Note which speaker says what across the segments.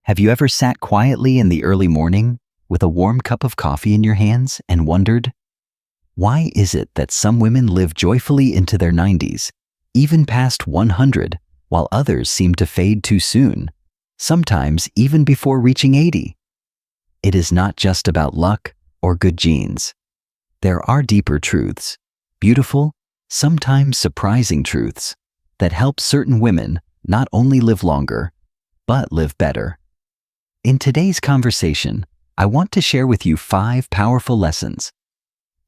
Speaker 1: Have you ever sat quietly in the early morning with a warm cup of coffee in your hands and wondered, why is it that some women live joyfully into their 90s, even past 100, while others seem to fade too soon, sometimes even before reaching 80? It is not just about luck or good genes. There are deeper truths, beautiful, sometimes surprising truths, that help certain women not only live longer, but live better. In today's conversation, I want to share with you 5 powerful lessons.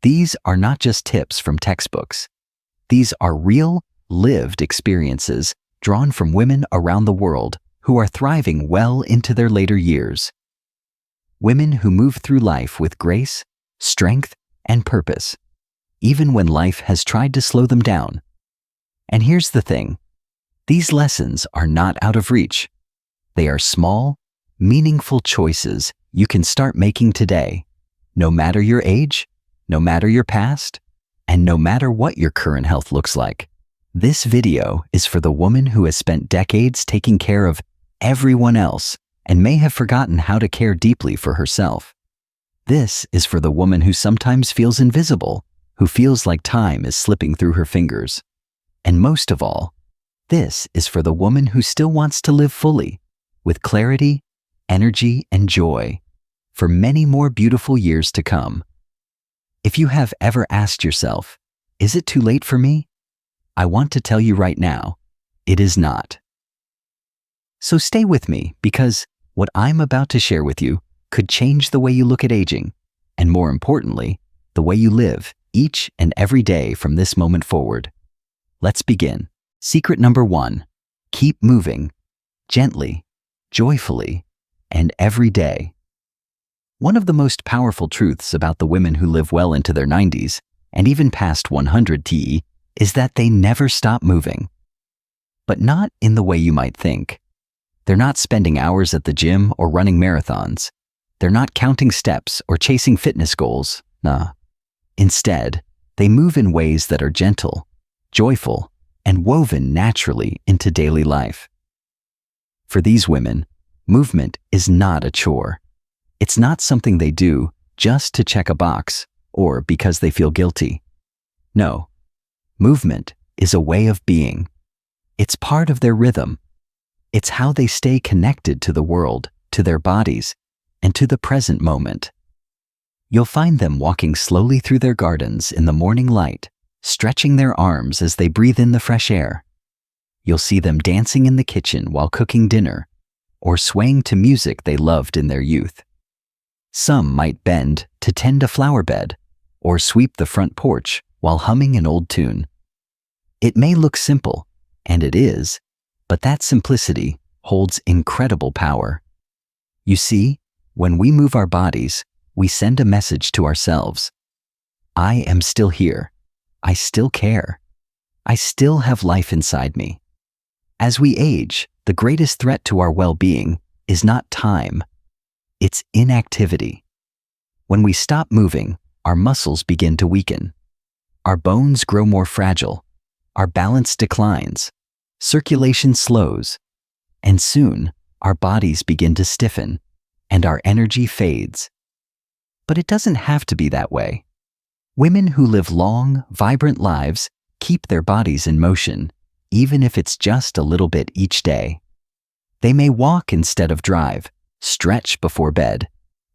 Speaker 1: These are not just tips from textbooks. These are real, lived experiences drawn from women around the world who are thriving well into their later years. Women who move through life with grace, strength, and purpose, even when life has tried to slow them down. And here's the thing, these lessons are not out of reach. They are small, meaningful choices you can start making today, no matter your age, no matter your past, and no matter what your current health looks like. This video is for the woman who has spent decades taking care of everyone else and may have forgotten how to care deeply for herself. This is for the woman who sometimes feels invisible, who feels like time is slipping through her fingers. And most of all, this is for the woman who still wants to live fully, with clarity, energy, and joy, for many more beautiful years to come. If you have ever asked yourself, is it too late for me? I want to tell you right now, it is not. So stay with me, because what I'm about to share with you could change the way you look at aging, and more importantly, the way you live each and every day from this moment forward. Let's begin. Secret number 1, keep moving, gently, joyfully, and every day. One of the most powerful truths about the women who live well into their 90s, and even past 100 TE, is that they never stop moving. But not in the way you might think. They're not spending hours at the gym or running marathons. They're not counting steps or chasing fitness goals. Nah. Instead, they move in ways that are gentle, joyful, and woven naturally into daily life. For these women, movement is not a chore. It's not something they do just to check a box or because they feel guilty. No, movement is a way of being. It's part of their rhythm. It's how they stay connected to the world, to their bodies, and to the present moment. You'll find them walking slowly through their gardens in the morning light, stretching their arms as they breathe in the fresh air. You'll see them dancing in the kitchen while cooking dinner, or swaying to music they loved in their youth. Some might bend to tend a flower bed, or sweep the front porch while humming an old tune. It may look simple, and it is, but that simplicity holds incredible power. You see, when we move our bodies, we send a message to ourselves. I am still here. I still care. I still have life inside me. As we age, the greatest threat to our well-being is not time. It's inactivity. When we stop moving, our muscles begin to weaken. Our bones grow more fragile. Our balance declines. Circulation slows. And soon, our bodies begin to stiffen, and our energy fades. But it doesn't have to be that way. Women who live long, vibrant lives keep their bodies in motion, even if it's just a little bit each day. They may walk instead of drive, stretch before bed,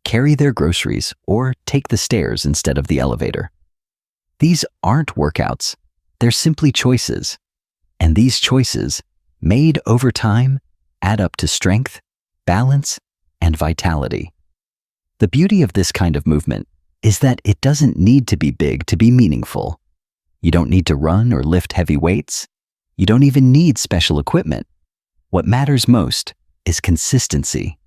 Speaker 1: carry their groceries, or take the stairs instead of the elevator. These aren't workouts, they're simply choices. And these choices, made over time, add up to strength, balance, and vitality. The beauty of this kind of movement is that it doesn't need to be big to be meaningful. You don't need to run or lift heavy weights. You don't even need special equipment. What matters most is consistency.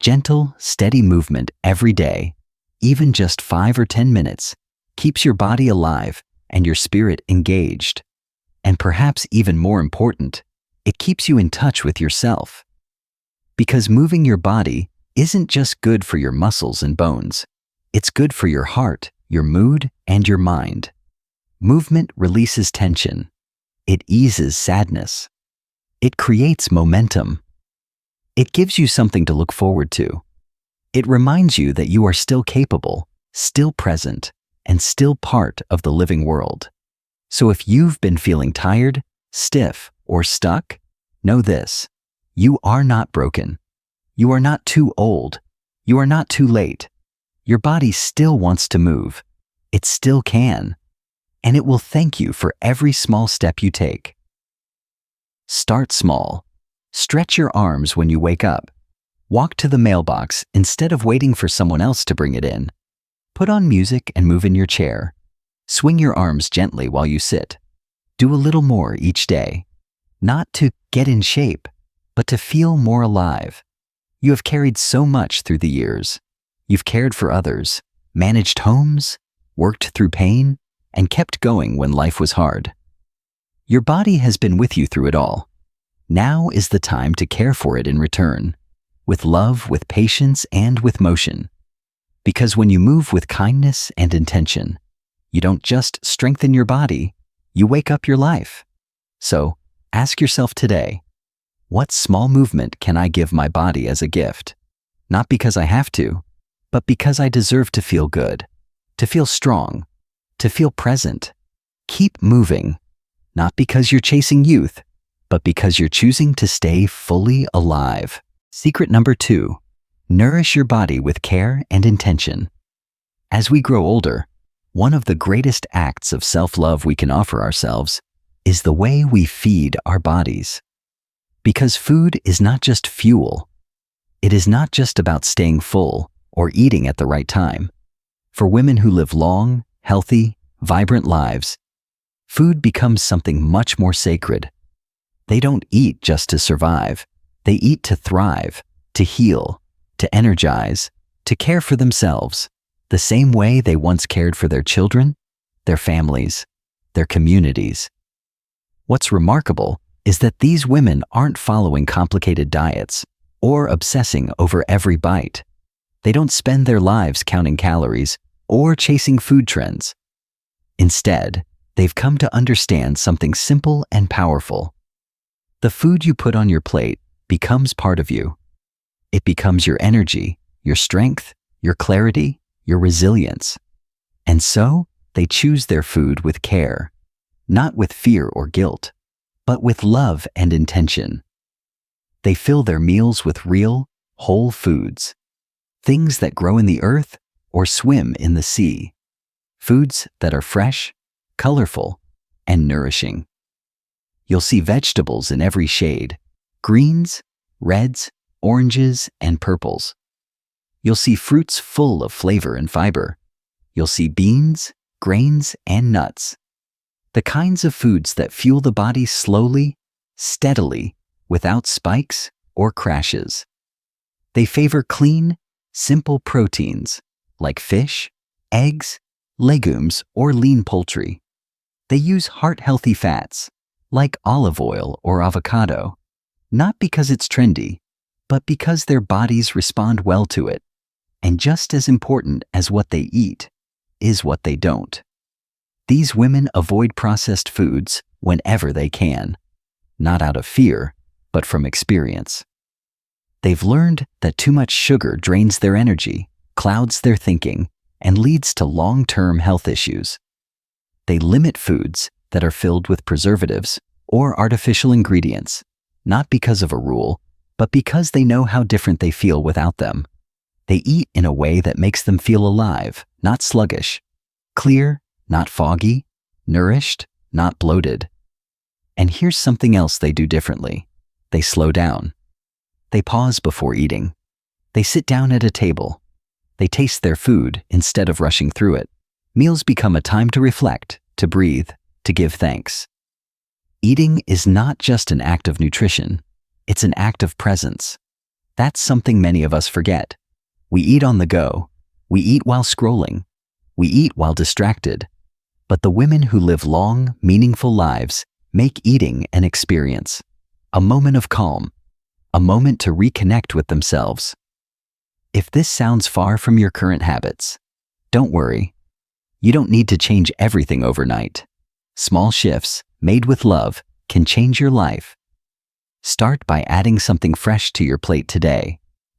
Speaker 1: Gentle, steady movement every day, even just 5 or 10 minutes, keeps your body alive and your spirit engaged. And perhaps even more important, it keeps you in touch with yourself. Because moving your body isn't just good for your muscles and bones. It's good for your heart, your mood, and your mind. Movement releases tension. It eases sadness. It creates momentum. It gives you something to look forward to. It reminds you that you are still capable, still present, and still part of the living world. So if you've been feeling tired, stiff, or stuck, know this: you are not broken. You are not too old. You are not too late. Your body still wants to move. It still can. And it will thank you for every small step you take. Start small. Stretch your arms when you wake up. Walk to the mailbox instead of waiting for someone else to bring it in. Put on music and move in your chair. Swing your arms gently while you sit. Do a little more each day. Not to get in shape, but to feel more alive. You have carried so much through the years. You've cared for others, managed homes, worked through pain, and kept going when life was hard. Your body has been with you through it all. Now is the time to care for it in return, with love, with patience, and with motion. Because when you move with kindness and intention, you don't just strengthen your body, you wake up your life. So, ask yourself today, what small movement can I give my body as a gift? Not because I have to, but because I deserve to feel good, to feel strong, to feel present. Keep moving, not because you're chasing youth, but because you're choosing to stay fully alive. Secret number 2, nourish your body with care and intention. As we grow older, one of the greatest acts of self-love we can offer ourselves is the way we feed our bodies. Because food is not just fuel. It is not just about staying full or eating at the right time. For women who live long, healthy, vibrant lives, food becomes something much more sacred. They don't eat just to survive. They eat to thrive, to heal, to energize, to care for themselves, the same way they once cared for their children, their families, their communities. What's remarkable is that these women aren't following complicated diets or obsessing over every bite. They don't spend their lives counting calories or chasing food trends. Instead, they've come to understand something simple and powerful. The food you put on your plate becomes part of you. It becomes your energy, your strength, your clarity, your resilience. And so, they choose their food with care, not with fear or guilt, but with love and intention. They fill their meals with real, whole foods, things that grow in the earth or swim in the sea, foods that are fresh, colorful, and nourishing. You'll see vegetables in every shade, greens, reds, oranges, and purples. You'll see fruits full of flavor and fiber. You'll see beans, grains, and nuts. The kinds of foods that fuel the body slowly, steadily, without spikes or crashes. They favor clean, simple proteins like fish, eggs, legumes, or lean poultry. They use heart-healthy fats like olive oil or avocado, not because it's trendy, but because their bodies respond well to it. And just as important as what they eat is what they don't. These women avoid processed foods whenever they can, not out of fear, but from experience. They've learned that too much sugar drains their energy, clouds their thinking, and leads to long-term health issues. They limit foods that are filled with preservatives or artificial ingredients, not because of a rule, but because they know how different they feel without them. They eat in a way that makes them feel alive, not sluggish, clear, not foggy, nourished, not bloated. And here's something else they do differently. They slow down. They pause before eating. They sit down at a table. They taste their food instead of rushing through it. Meals become a time to reflect, to breathe, to give thanks. Eating is not just an act of nutrition. It's an act of presence. That's something many of us forget. We eat on the go. We eat while scrolling. We eat while distracted. But the women who live long, meaningful lives make eating an experience, a moment of calm, a moment to reconnect with themselves. If this sounds far from your current habits, don't worry. You don't need to change everything overnight. Small shifts, made with love, can change your life. Start by adding something fresh to your plate today.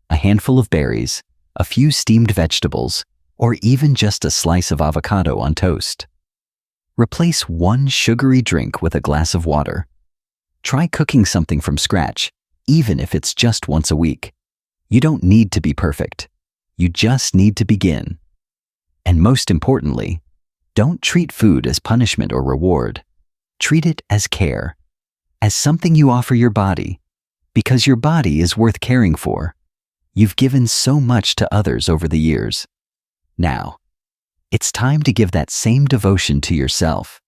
Speaker 1: A handful of berries, a few steamed vegetables, or even just a slice of avocado on toast. Replace one sugary drink with a glass of water. Try cooking something from scratch, even if it's just once a week. You don't need to be perfect. You just need to begin. And most importantly, don't treat food as punishment or reward. Treat it as care, as something you offer your body, because your body is worth caring for. You've given so much to others over the years. Now, it's time to give that same devotion to yourself,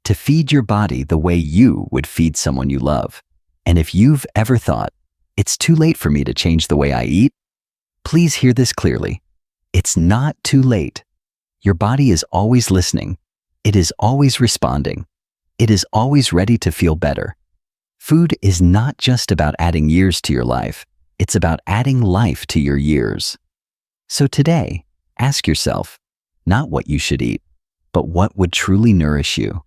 Speaker 1: to feed your body the way you would feed someone you love. And if you've ever thought, it's too late for me to change the way I eat, please hear this clearly. It's not too late. Your body is always listening. It is always responding. It is always ready to feel better. Food is not just about adding years to your life. It's about adding life to your years. So today, ask yourself, not what you should eat, but what would truly nourish you.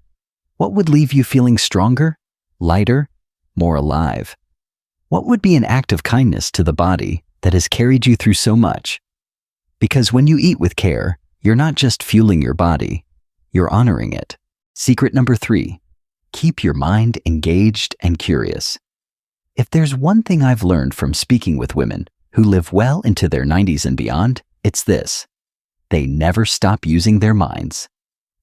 Speaker 1: What would leave you feeling stronger, lighter, more alive? What would be an act of kindness to the body that has carried you through so much? Because when you eat with care, you're not just fueling your body, you're honoring it. Secret number 3, keep your mind engaged and curious. If there's one thing I've learned from speaking with women who live well into their 90s and beyond, it's this. They never stop using their minds.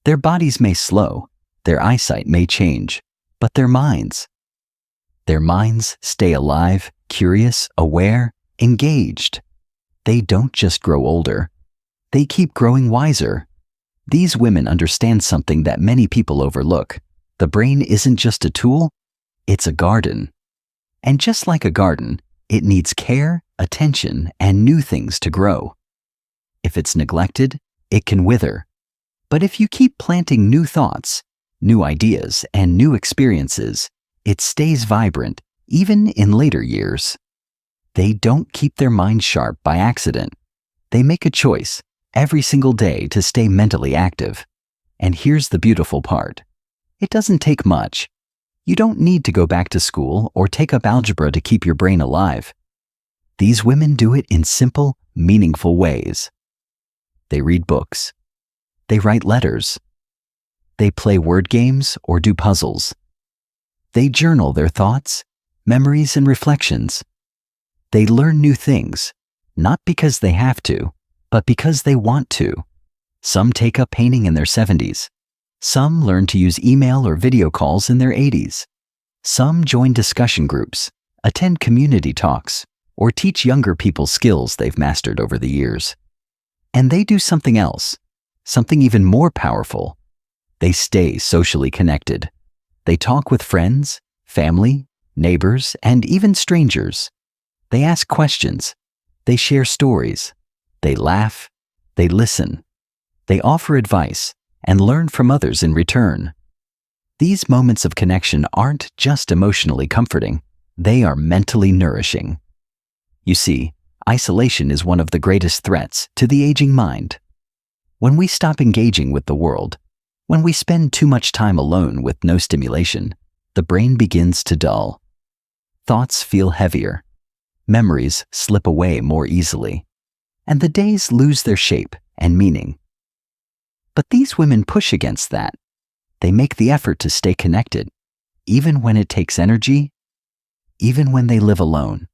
Speaker 1: Their bodies may slow, their eyesight may change, but their minds stay alive, curious, aware, engaged. They don't just grow older. They keep growing wiser. These women understand something that many people overlook. The brain isn't just a tool, it's a garden. And just like a garden, it needs care, attention, and new things to grow. If it's neglected, it can wither. But if you keep planting new thoughts, new ideas, and new experiences, it stays vibrant, even in later years. They don't keep their minds sharp by accident. They make a choice every single day to stay mentally active. And here's the beautiful part. It doesn't take much. You don't need to go back to school or take up algebra to keep your brain alive. These women do it in simple, meaningful ways. They read books. They write letters. They play word games or do puzzles. They journal their thoughts, memories, and reflections. They learn new things, not because they have to, but because they want to. Some take up painting in their 70s. Some learn to use email or video calls in their 80s. Some join discussion groups, attend community talks, or teach younger people skills they've mastered over the years. And they do something else, something even more powerful. They stay socially connected. They talk with friends, family, neighbors, and even strangers. They ask questions. They share stories. They laugh. They listen. They offer advice and learn from others in return. These moments of connection aren't just emotionally comforting, they are mentally nourishing. You see, isolation is one of the greatest threats to the aging mind. When we stop engaging with the world, when we spend too much time alone with no stimulation, the brain begins to dull. Thoughts feel heavier. Memories slip away more easily. And the days lose their shape and meaning. But these women push against that. They make the effort to stay connected, even when it takes energy, even when they live alone.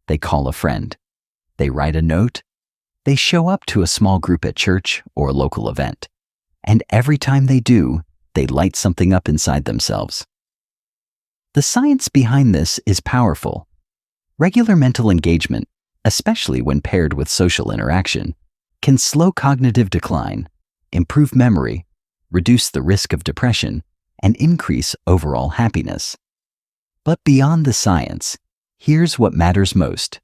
Speaker 1: They call a friend. They write a note. They show up to a small group at church or a local event. And every time they do, they light something up inside themselves. The science behind this is powerful. Regular mental engagement, especially when paired with social interaction, can slow cognitive decline, improve memory, reduce the risk of depression, and increase overall happiness. But beyond the science, here's what matters most.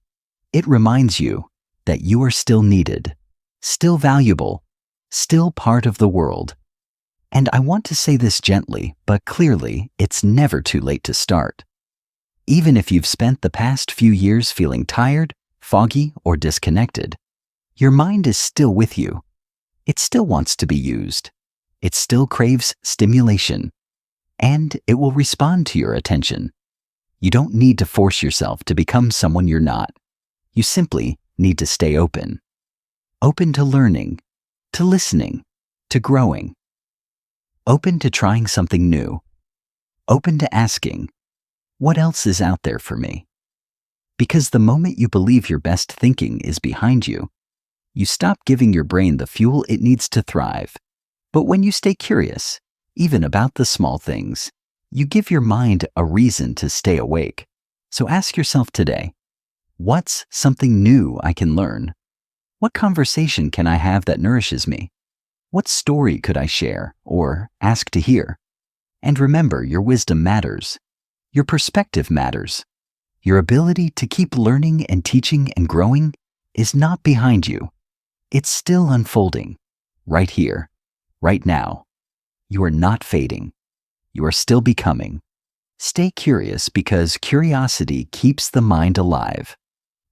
Speaker 1: It reminds you that you are still needed, still valuable, still part of the world. And I want to say this gently, but clearly, it's never too late to start. Even if you've spent the past few years feeling tired, foggy, or disconnected, your mind is still with you. It still wants to be used. It still craves stimulation. And it will respond to your attention. You don't need to force yourself to become someone you're not. You simply need to stay open. Open to learning, to listening, to growing. Open to trying something new. Open to asking, what else is out there for me? Because the moment you believe your best thinking is behind you, you stop giving your brain the fuel it needs to thrive. But when you stay curious, even about the small things, you give your mind a reason to stay awake. So ask yourself today, what's something new I can learn? What conversation can I have that nourishes me? What story could I share or ask to hear? And remember, your wisdom matters. Your perspective matters. Your ability to keep learning and teaching and growing is not behind you. It's still unfolding, right here, right now. You are not fading. You are still becoming. Stay curious because curiosity keeps the mind alive.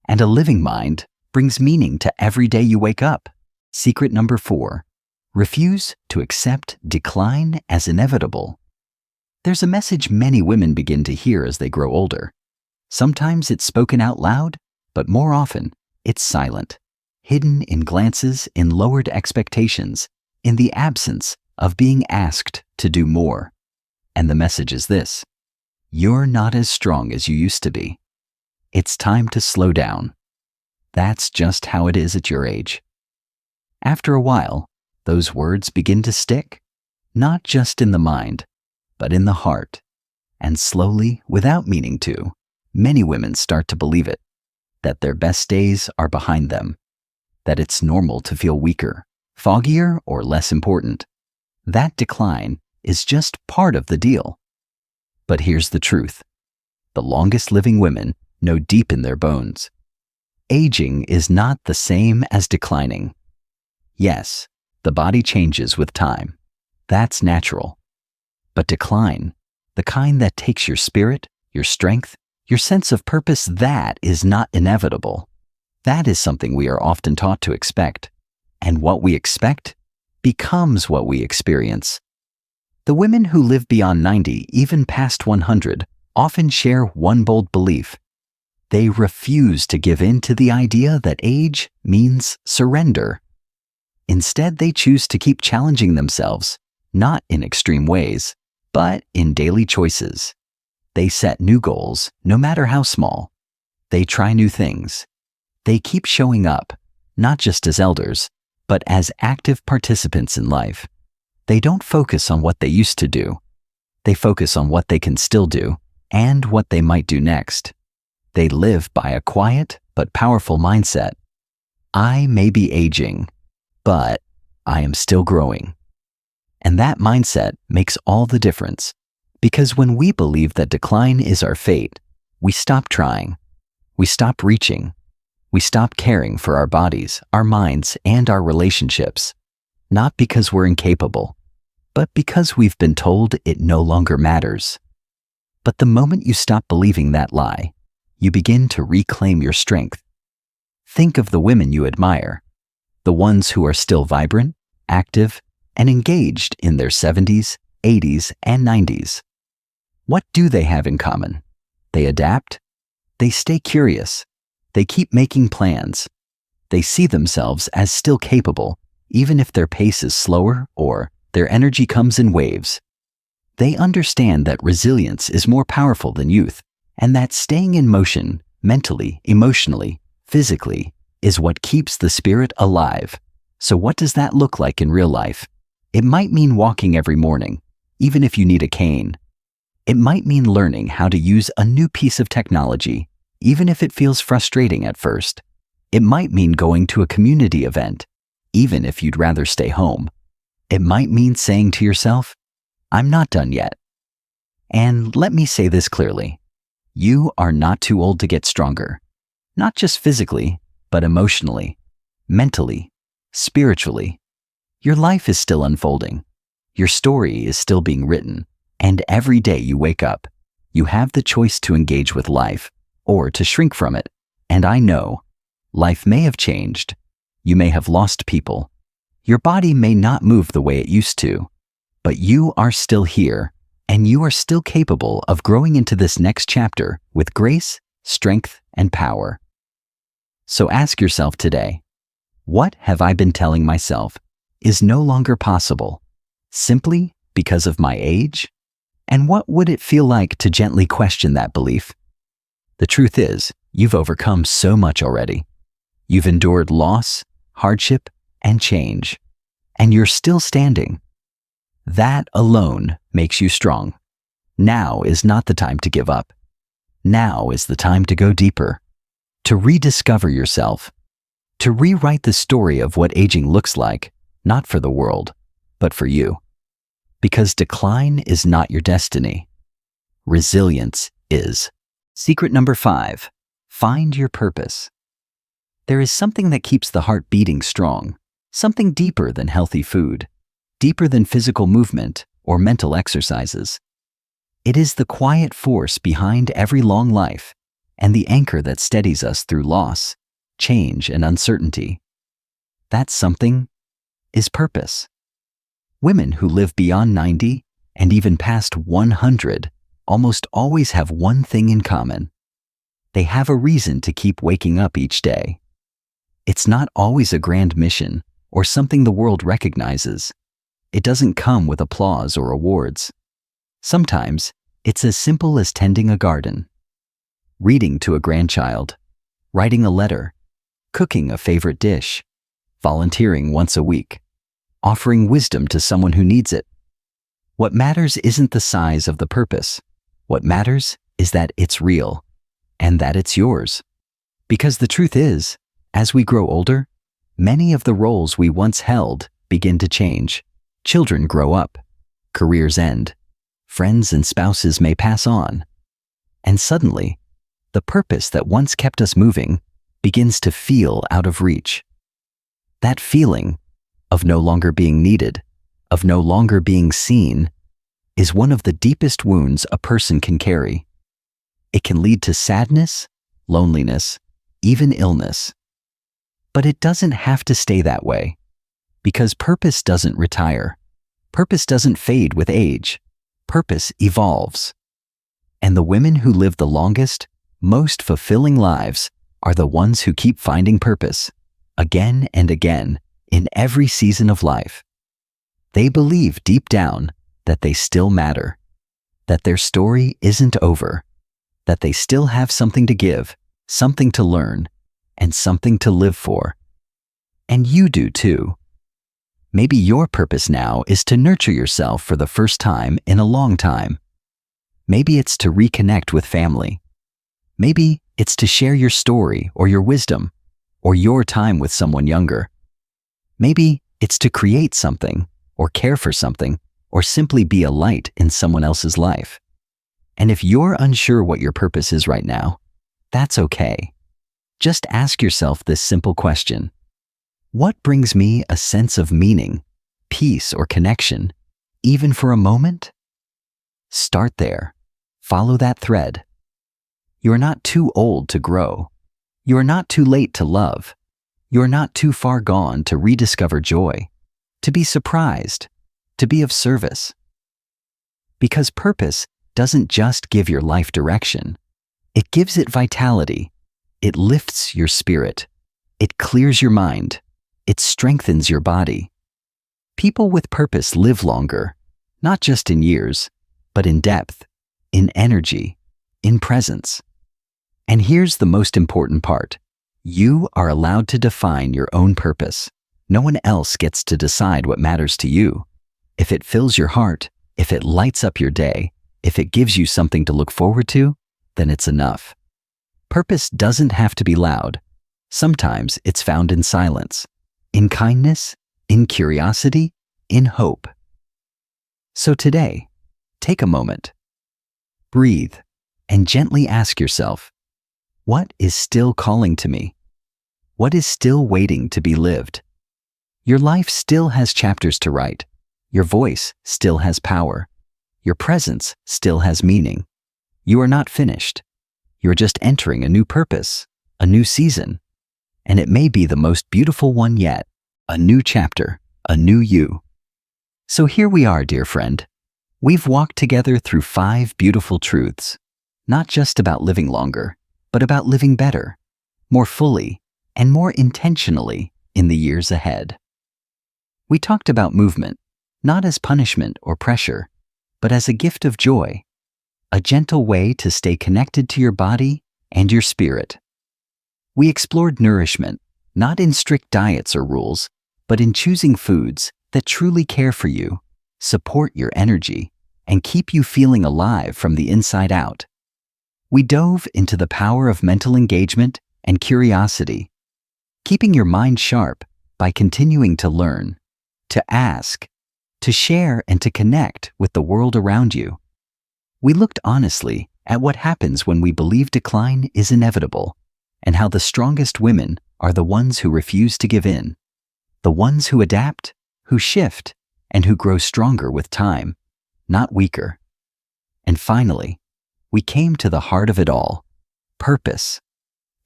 Speaker 1: And a living mind brings meaning to every day you wake up. Secret number 4, refuse to accept decline as inevitable. There's a message many women begin to hear as they grow older. Sometimes it's spoken out loud, but more often it's silent, hidden in glances, in lowered expectations, in the absence of being asked to do more. And the message is this: you're not as strong as you used to be. It's time to slow down. That's just how it is at your age. After a while, those words begin to stick, not just in the mind, but in the heart. And slowly, without meaning to, many women start to believe it, that their best days are behind them, that it's normal to feel weaker, foggier, or less important. That decline is just part of the deal. But here's the truth. The longest living women know deep in their bones. Aging is not the same as declining. Yes, the body changes with time. That's natural. But decline, the kind that takes your spirit, your strength, your sense of purpose, that is not inevitable. That is something we are often taught to expect. And what we expect becomes what we experience. The women who live beyond 90, even past 100, often share one bold belief. They refuse to give in to the idea that age means surrender. Instead, they choose to keep challenging themselves, not in extreme ways, but in daily choices. They set new goals, no matter how small. They try new things. They keep showing up, not just as elders, but as active participants in life. They don't focus on what they used to do. They focus on what they can still do and what they might do next. They live by a quiet but powerful mindset. I may be aging, but I am still growing. And that mindset makes all the difference. Because when we believe that decline is our fate, we stop trying. We stop reaching. We stop caring for our bodies, our minds, and our relationships. Not because we're incapable, but because we've been told it no longer matters. But the moment you stop believing that lie, you begin to reclaim your strength. Think of the women you admire, the ones who are still vibrant, active, and engaged in their 70s, 80s, and 90s. What do they have in common? They adapt. They stay curious. They keep making plans. They see themselves as still capable, even if their pace is slower or their energy comes in waves. They understand that resilience is more powerful than youth, and that staying in motion, mentally, emotionally, physically, is what keeps the spirit alive. So what does that look like in real life? It might mean walking every morning, even if you need a cane. It might mean learning how to use a new piece of technology, even if it feels frustrating at first. It might mean going to a community event, even if you'd rather stay home. It might mean saying to yourself, I'm not done yet. And let me say this clearly. You are not too old to get stronger. Not just physically, but emotionally, mentally, spiritually. Your life is still unfolding. Your story is still being written. And every day you wake up, you have the choice to engage with life or to shrink from it. And I know, life may have changed. You may have lost people. Your body may not move the way it used to, but you are still here, and you are still capable of growing into this next chapter with grace, strength, and power. So ask yourself today, what have I been telling myself is no longer possible, simply because of my age? And what would it feel like to gently question that belief? The truth is, you've overcome so much already. You've endured loss, hardship, and change, and you're still standing. That alone makes you strong. Now is not the time to give up. Now is the time to go deeper, to rediscover yourself, to rewrite the story of what aging looks like, not for the world, but for you. Because decline is not your destiny. Resilience is. Secret number 5, find your purpose. There is something that keeps the heart beating strong, something deeper than healthy food, deeper than physical movement or mental exercises. It is the quiet force behind every long life and the anchor that steadies us through loss, change, and uncertainty. That something is purpose. Women who live beyond 90 and even past 100 almost always have one thing in common. They have a reason to keep waking up each day. It's not always a grand mission or something the world recognizes. It doesn't come with applause or awards. Sometimes it's as simple as tending a garden, reading to a grandchild, writing a letter, cooking a favorite dish, volunteering once a week, offering wisdom to someone who needs it. What matters isn't the size of the purpose. What matters is that it's real and that it's yours. Because the truth is, as we grow older, many of the roles we once held begin to change. Children grow up, careers end, friends and spouses may pass on, and suddenly, the purpose that once kept us moving begins to feel out of reach. That feeling of no longer being needed, of no longer being seen, is one of the deepest wounds a person can carry. It can lead to sadness, loneliness, even illness. But it doesn't have to stay that way, because purpose doesn't retire. Purpose doesn't fade with age. Purpose evolves. And the women who live the longest, most fulfilling lives are the ones who keep finding purpose, again and again, in every season of life. They believe deep down that they still matter, that their story isn't over, that they still have something to give, something to learn, and something to live for. And you do too. Maybe your purpose now is to nurture yourself for the first time in a long time. Maybe it's to reconnect with family. Maybe it's to share your story or your wisdom or your time with someone younger. Maybe it's to create something or care for something or simply be a light in someone else's life. And if you're unsure what your purpose is right now, that's okay. Just ask yourself this simple question. What brings me a sense of meaning, peace, or connection, even for a moment? Start there. Follow that thread. You're not too old to grow. You're not too late to love. You're not too far gone to rediscover joy, to be surprised, to be of service. Because purpose doesn't just give your life direction. It gives it vitality. It lifts your spirit. It clears your mind. It strengthens your body. People with purpose live longer, not just in years, but in depth, in energy, in presence. And here's the most important part. You are allowed to define your own purpose. No one else gets to decide what matters to you. If it fills your heart, if it lights up your day, if it gives you something to look forward to, then it's enough. Purpose doesn't have to be loud. Sometimes it's found in silence, in kindness, in curiosity, in hope. So today, take a moment, breathe, and gently ask yourself, what is still calling to me? What is still waiting to be lived? Your life still has chapters to write. Your voice still has power. Your presence still has meaning. You are not finished. You're just entering a new purpose, a new season. And it may be the most beautiful one yet, a new chapter, a new you. So here we are, dear friend. We've walked together through 5 beautiful truths, not just about living longer, but about living better, more fully, and more intentionally in the years ahead. We talked about movement, not as punishment or pressure, but as a gift of joy, a gentle way to stay connected to your body and your spirit. We explored nourishment, not in strict diets or rules, but in choosing foods that truly care for you, support your energy, and keep you feeling alive from the inside out. We dove into the power of mental engagement and curiosity, keeping your mind sharp by continuing to learn, to ask, to share, and to connect with the world around you. We looked honestly at what happens when we believe decline is inevitable, and how the strongest women are the ones who refuse to give in, the ones who adapt, who shift, and who grow stronger with time, not weaker. And finally, we came to the heart of it all: purpose,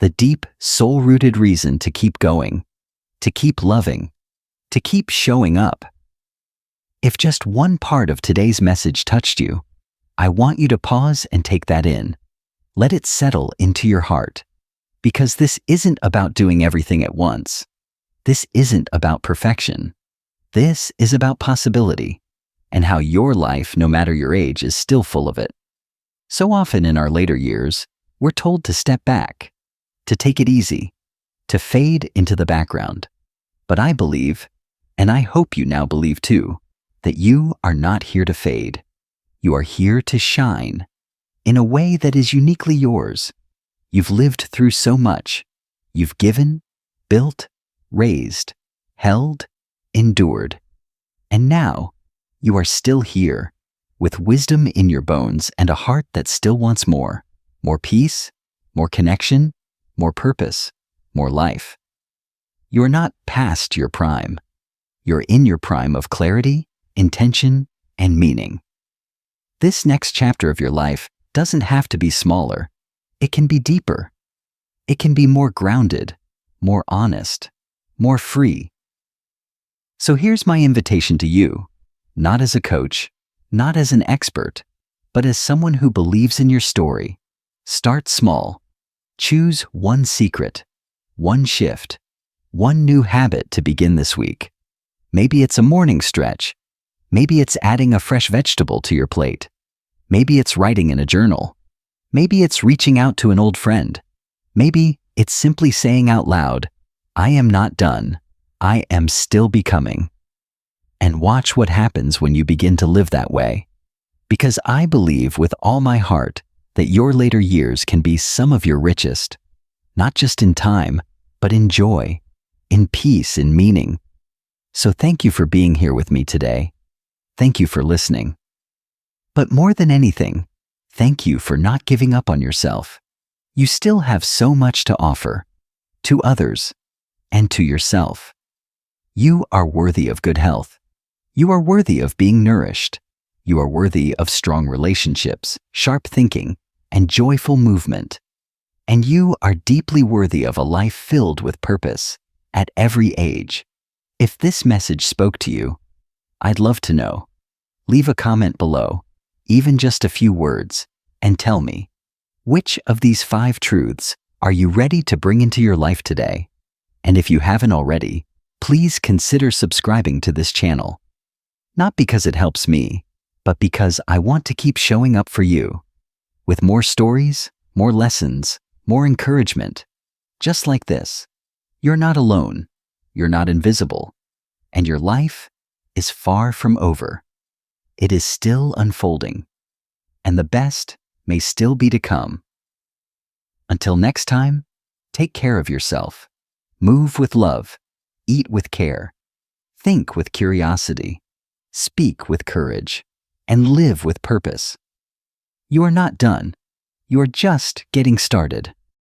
Speaker 1: the deep, soul-rooted reason to keep going, to keep loving, to keep showing up. If just one part of today's message touched you, I want you to pause and take that in. Let it settle into your heart. Because this isn't about doing everything at once. This isn't about perfection. This is about possibility, and how your life, no matter your age, is still full of it. So often in our later years, we're told to step back, to take it easy, to fade into the background. But I believe, and I hope you now believe too, that you are not here to fade. You are here to shine in a way that is uniquely yours. You've lived through so much. You've given, built, raised, held, endured. And now, you are still here, with wisdom in your bones and a heart that still wants more. More peace, more connection, more purpose, more life. You're not past your prime. You're in your prime of clarity, intention, and meaning. This next chapter of your life doesn't have to be smaller. It can be deeper. It can be more grounded, more honest, more free. So here's my invitation to you, not as a coach, not as an expert, but as someone who believes in your story. Start small. Choose one secret, one shift, one new habit to begin this week. Maybe it's a morning stretch. Maybe it's adding a fresh vegetable to your plate. Maybe it's writing in a journal. Maybe it's reaching out to an old friend. Maybe it's simply saying out loud, "I am not done. I am still becoming." And watch what happens when you begin to live that way. Because I believe with all my heart that your later years can be some of your richest, not just in time, but in joy, in peace, in meaning. So thank you for being here with me today. Thank you for listening. But more than anything, thank you for not giving up on yourself. You still have so much to offer, to others, and to yourself. You are worthy of good health. You are worthy of being nourished. You are worthy of strong relationships, sharp thinking, and joyful movement. And you are deeply worthy of a life filled with purpose at every age. If this message spoke to you, I'd love to know. Leave a comment below, even just a few words, and tell me, which of these 5 truths are you ready to bring into your life today? And if you haven't already, please consider subscribing to this channel. Not because it helps me, but because I want to keep showing up for you. With more stories, more lessons, more encouragement. Just like this. You're not alone. You're not invisible. And your life is far from over. It is still unfolding. And the best may still be to come. Until next time, take care of yourself. Move with love. Eat with care. Think with curiosity. Speak with courage. And live with purpose. You are not done. You are just getting started.